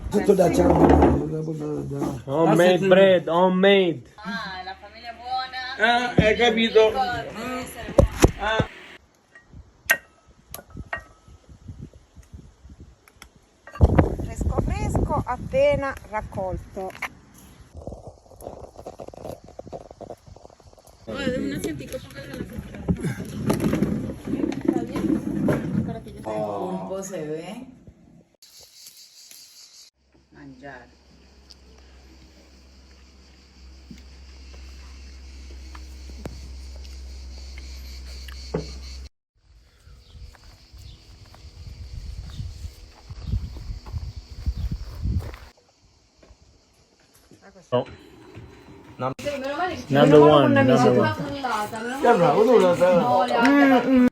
Tutto da ciambino. Homemade bread, homemade. Ah, la famiglia buona. Ah, hai capito? Deve essere buona. Fresco fresco, appena raccolto. Un po' se ve. Mangiare. Oh. Meno male che Number one, number one. Che bravo, tu lo sai. no, le altre